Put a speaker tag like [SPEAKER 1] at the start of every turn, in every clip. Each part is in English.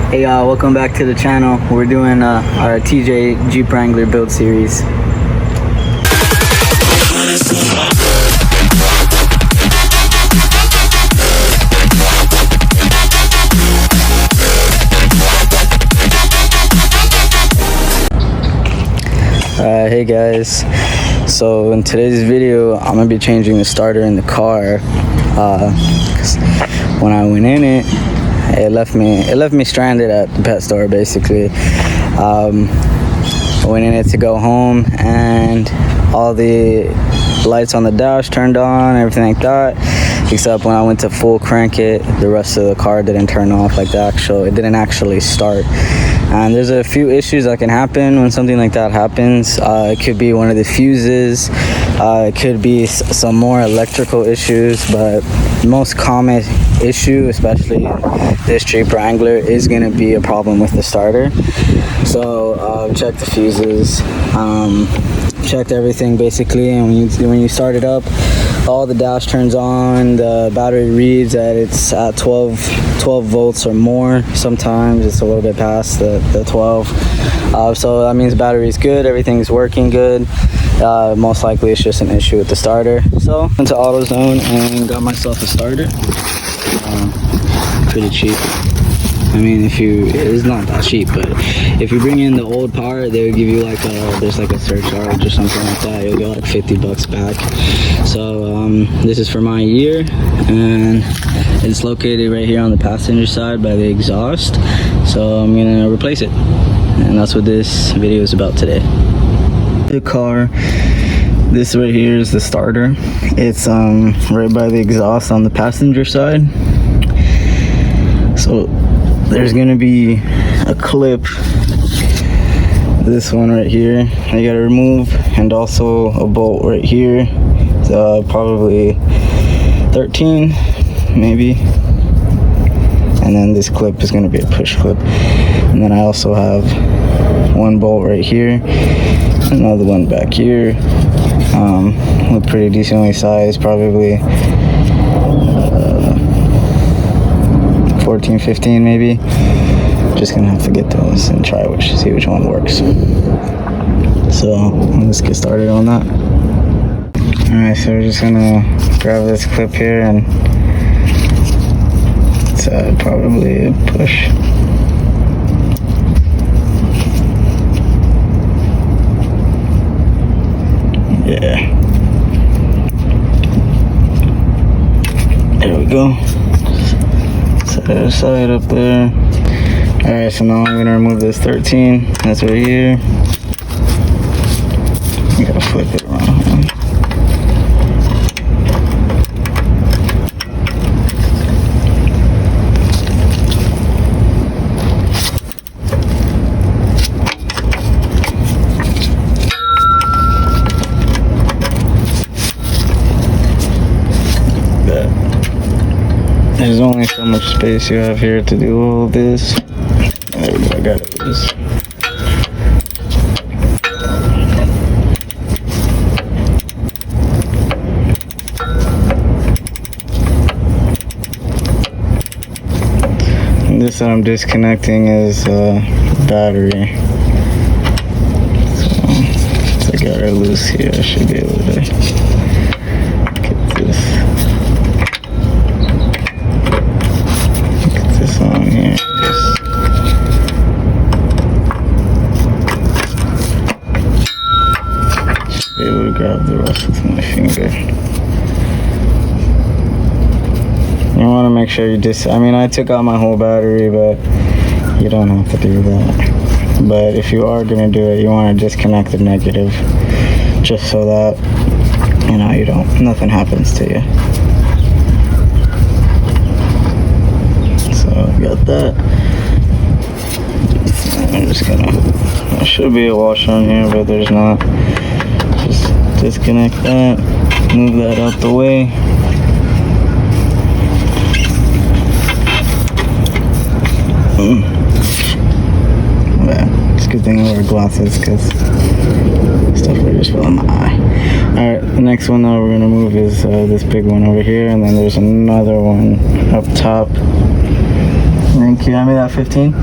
[SPEAKER 1] Hey y'all, welcome back to the channel. We're doing our TJ Jeep Wrangler build series. Alright, hey guys. So in today's video, I'm gonna be changing the starter in the car. 'Cause when I went in it, it left me stranded at the pet store basically. I went in it to go home and all the lights on the dash turned on, everything like that, except when I went to full crank it, the rest of the car didn't turn off. Like it didn't actually start. And there's a few issues that can happen when something like that happens. It could be one of the fuses, it could be some more electrical issues, but the most common issue, especially in this Jeep Wrangler, is going to be a problem with the starter. So check the fuses, checked everything basically, and when you start it up, all the dash turns on, the battery reads that it's at 12 volts or more. Sometimes it's a little bit past the 12, so that means the battery is good, everything's working good. Most likely it's just an issue with the starter. So into AutoZone and got myself a starter. Pretty cheap. I mean, it's not that cheap, but if you bring in the old part, they would give you there's like a surcharge or something like that. You'll get like $50 back. So this is for my year, and it's located right here on the passenger side by the exhaust. So I'm gonna replace it, and that's what this video is about today. The car, this right here is the starter. It's right by the exhaust on the passenger side. So there's gonna be a clip, this one right here, I gotta remove, and also a bolt right here, probably 13 maybe, and then this clip is gonna be a push clip. And then I also have one bolt right here, another one back here, look pretty decently sized, probably 14, 15 maybe. Just gonna have to get those and see which one works. So let's get started on that. Alright, so we're just gonna grab this clip here, and it's probably a push. Yeah. There we go. Set it aside up there. Alright, so now I'm gonna remove this 13. That's right here. You gotta flip it around. There's only so much space you have here to do all this. There we go, I got it. And this that I'm disconnecting is battery. So I got it loose here. I should be able to get this. On here. Just be able to grab the rest with my finger. You want to make sure I mean, I took out my whole battery, but you don't have to do that. But if you are going to do it, you want to disconnect the negative, just so that, nothing happens to you. Got that. I'm just there should be a washer on here, but there's not. Just disconnect that, move that out the way. Yeah, it's a good thing I wear glasses because stuff will just fall in my eye. Alright, the next one that we're gonna move is this big one over here, and then there's another one up top. I think Thank you. I made that 15.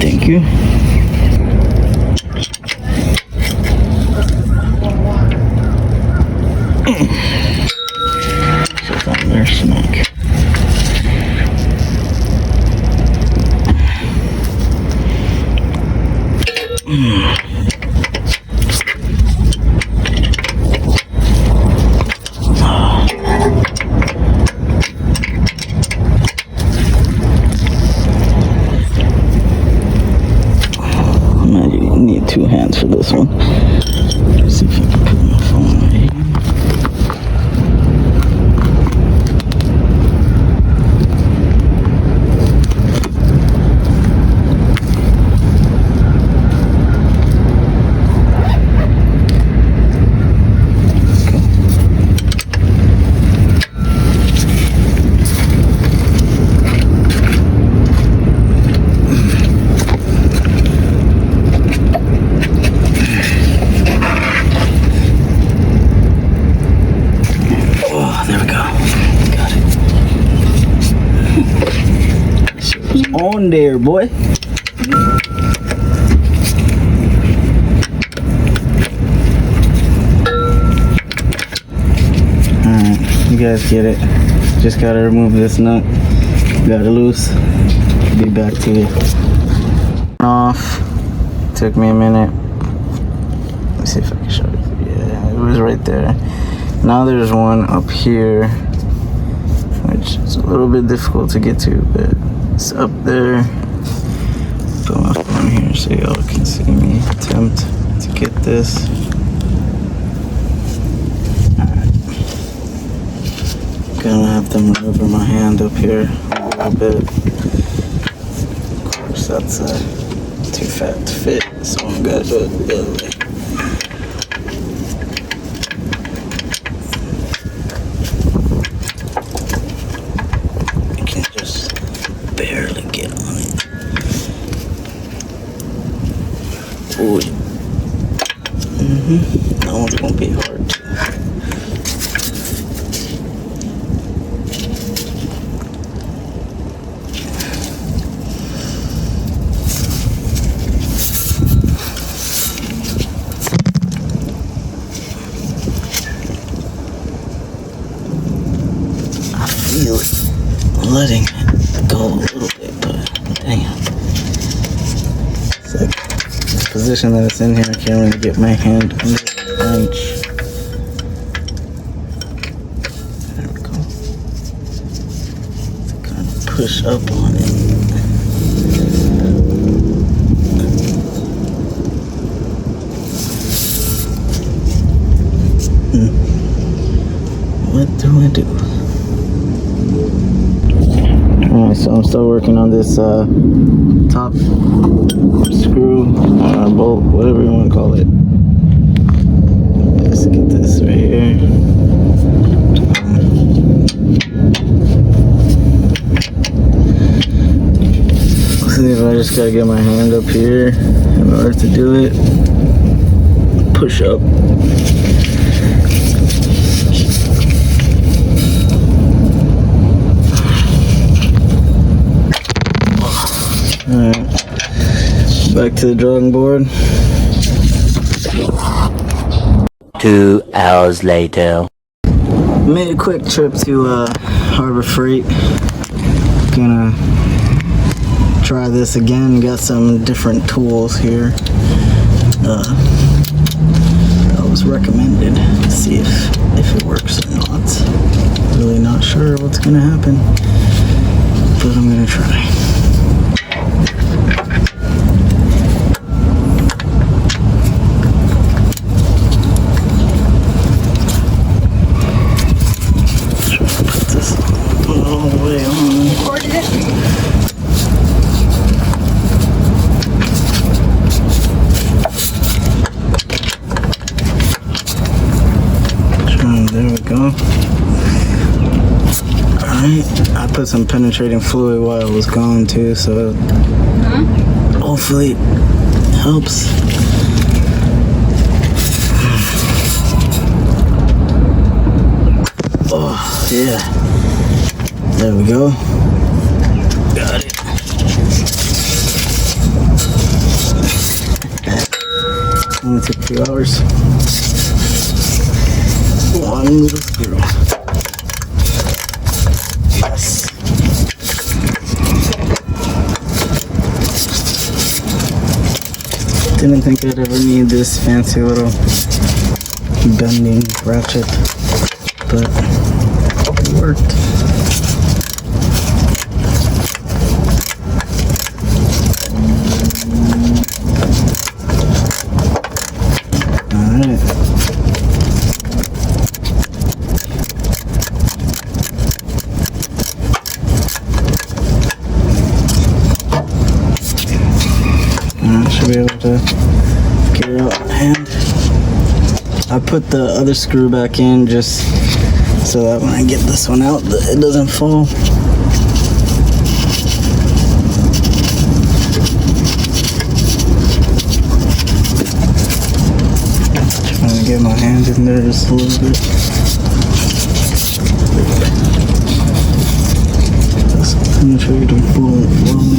[SPEAKER 1] Thank you. Just on there, smack. You need 2 hands for this one. Let's see if I can put my phone right here. On there, boy. Alright, you guys get it. Just gotta remove this nut. Got it loose. Be back to you. Off. Took me a minute. Let's see if I can show you. Yeah, it was right there. Now there's one up here, which is a little bit difficult to get to, but it's up there. Put my phone here so y'all can see me attempt to get this. Alright. Gonna have to maneuver my hand up here a little bit. Of course, that's too fat to fit, so I'm gonna do it the other way. Barely get on it. Ooh. That one's gonna be hard too. I feel it letting it go a little bit, but damn. It's like the position that it's in here, I can't really get my hand under the bench. There we go. To kind of push up on it. What do I do? Alright, so I'm still working on this top screw or bolt, whatever you want to call it. Let's get this right here. See if I just gotta get my hand up here in order to do it. Push up. Alright, back to the drawing board.
[SPEAKER 2] 2 hours later.
[SPEAKER 1] Made a quick trip to Harbor Freight. Gonna try this again. Got some different tools here. That was recommended. See if it works or not. Really not sure what's gonna happen, but I'm gonna try. There we go. Alright, I put some penetrating fluid while I was gone too, so hopefully it helps. Oh, yeah. There we go. 2 hours. One little screw. Yes. Didn't think I'd ever need this fancy little bending ratchet, but it worked. Alright. I should be able to get it out in hand. I put the other screw back in just so that when I get this one out, it doesn't fall. Trying to get my hand in there just a little bit. I'm sure you don't pull it for me.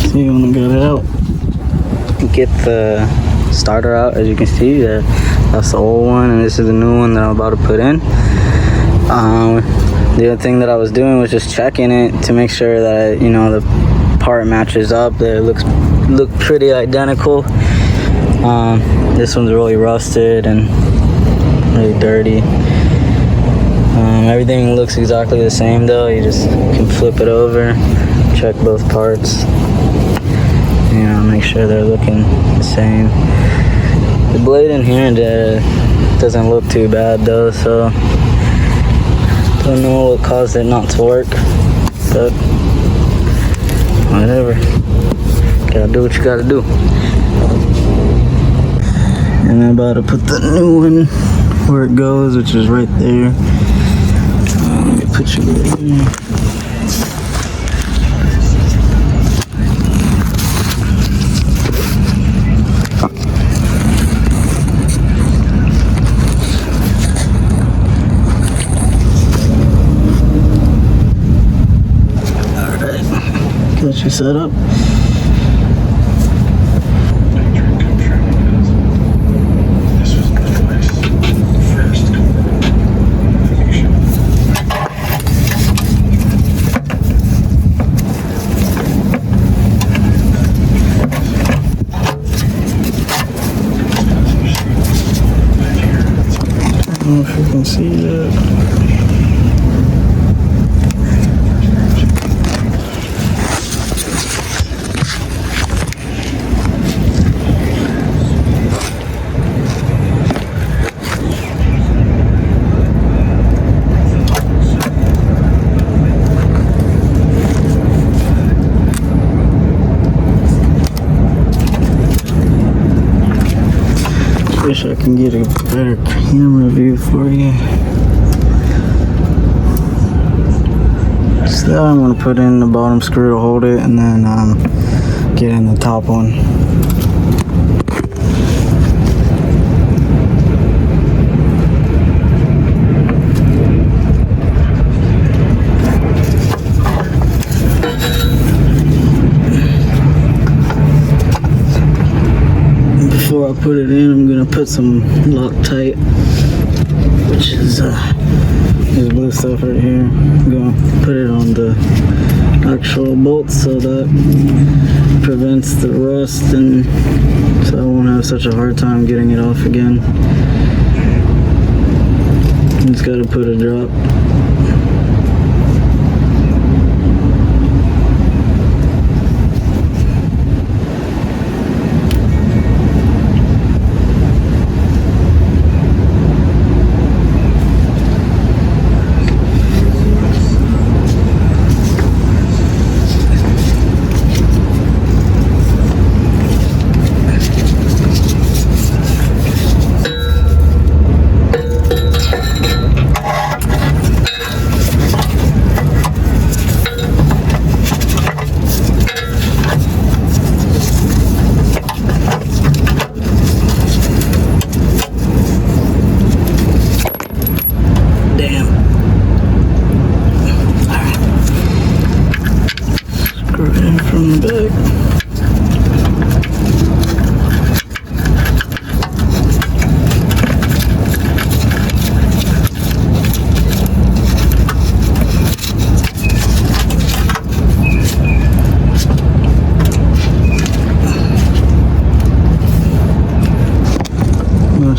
[SPEAKER 1] See when I got it out. Get the starter out. As you can see, that's the old one, and this is the new one that I'm about to put in. The other thing that I was doing was just checking it to make sure that the part matches up. That it look pretty identical. This one's really rusted and really dirty. Everything looks exactly the same though. You just can flip it over, check both parts. Make sure they're looking the same. The blade in here doesn't look too bad though, so don't know what caused it not to work, but whatever. Gotta do what you gotta do. And I'm about to put the new one where it goes, which is right there. Let me put you right here. Got you set up. I don't know if you can see that. Wish I can get a better camera view for you. So I'm going to put in the bottom screw to hold it, and then get in the top one. Before I put it in, I'm gonna put some Loctite, which is this blue stuff right here. I'm gonna put it on the actual bolts so that prevents the rust, and so I won't have such a hard time getting it off again. Just gotta put a drop.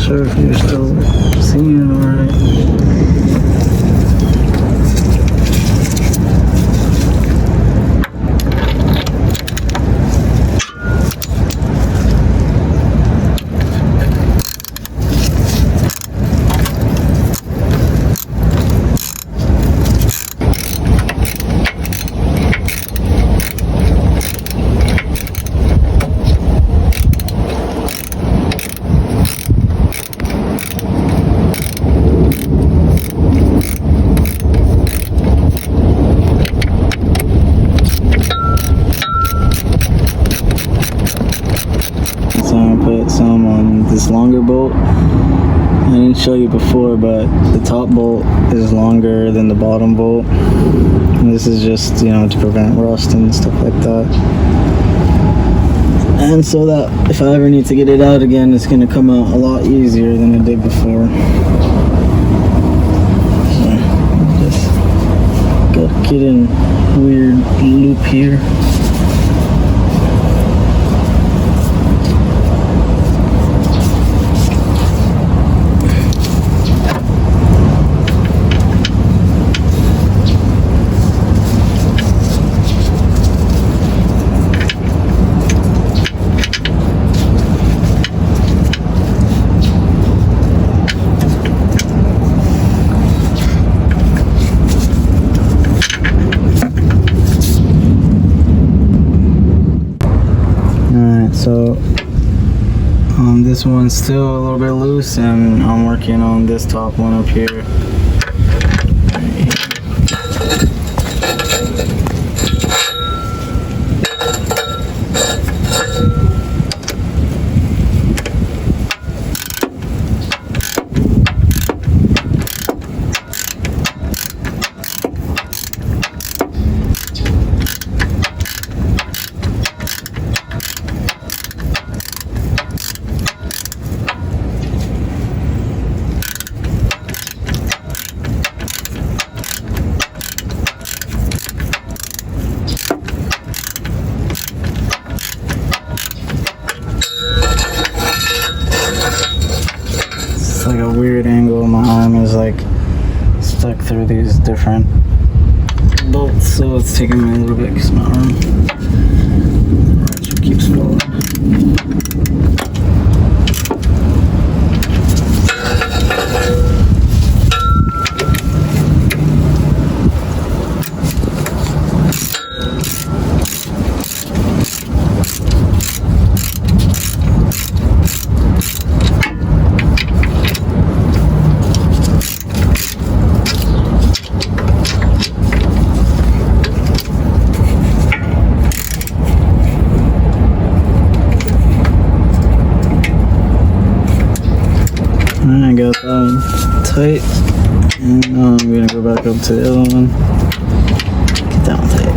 [SPEAKER 1] sure if you're still seeing alright. So I'm gonna put some on this longer bolt. I didn't show you before, but the top bolt is longer than the bottom bolt. And this is just, you know, to prevent rust and stuff like that. And so that if I ever need to get it out again, it's gonna come out a lot easier than it did before. So just gotta get in a weird loop here. So this one's still a little bit loose, and I'm working on this top one up here. It's like a weird angle. My arm is like stuck through these different bolts, so it's taking me a little bit because my arm keeps falling. I got that one tight, and now I'm gonna go back up to the other one. Get that one tight.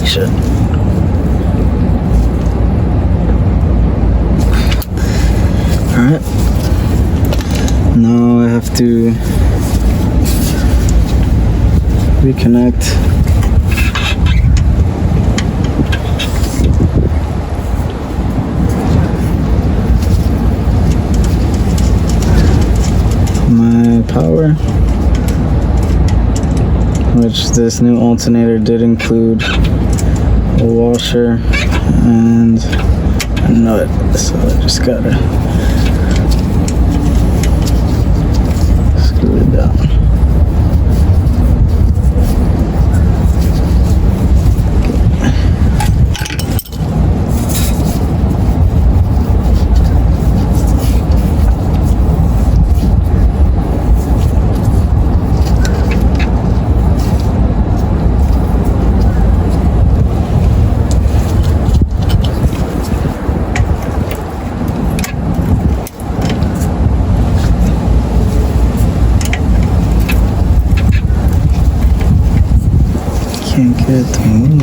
[SPEAKER 1] Shit. Alright. Now I have to reconnect my power, which this new alternator did include a washer and a nut, so I just gotta screw it down. Can't get it to move.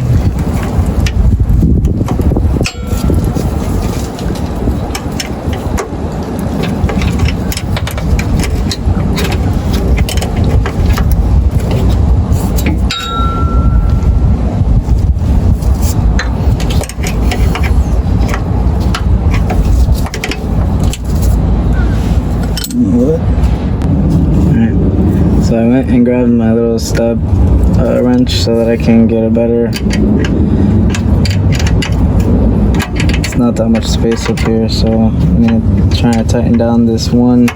[SPEAKER 1] What? Alright. So I went and grabbed my little stub wrench so that I can get a better. It's not that much space up here, so I'm gonna try to tighten down this one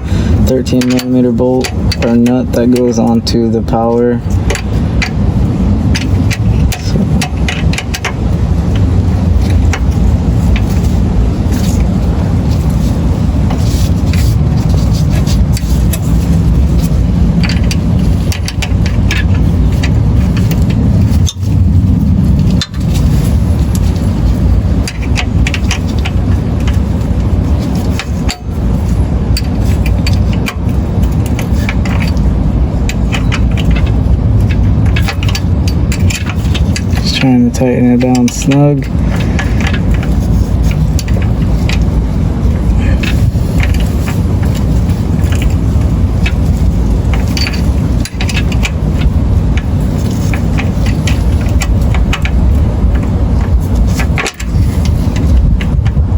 [SPEAKER 1] 13mm bolt or nut that goes onto the power. Trying to tighten it down snug.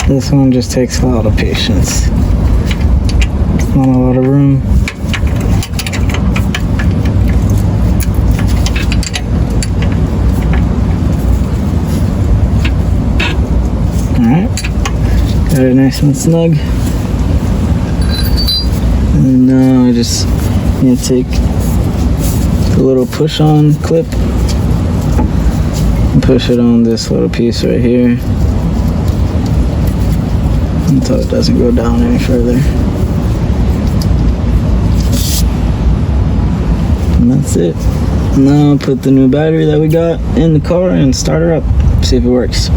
[SPEAKER 1] This one just takes a lot of patience. Not a lot of room. Alright, got it nice and snug. And now I just need to take the little push on clip and push it on this little piece right here until it doesn't go down any further. And that's it. Now I'll put the new battery that we got in the car and start her up, see if it works.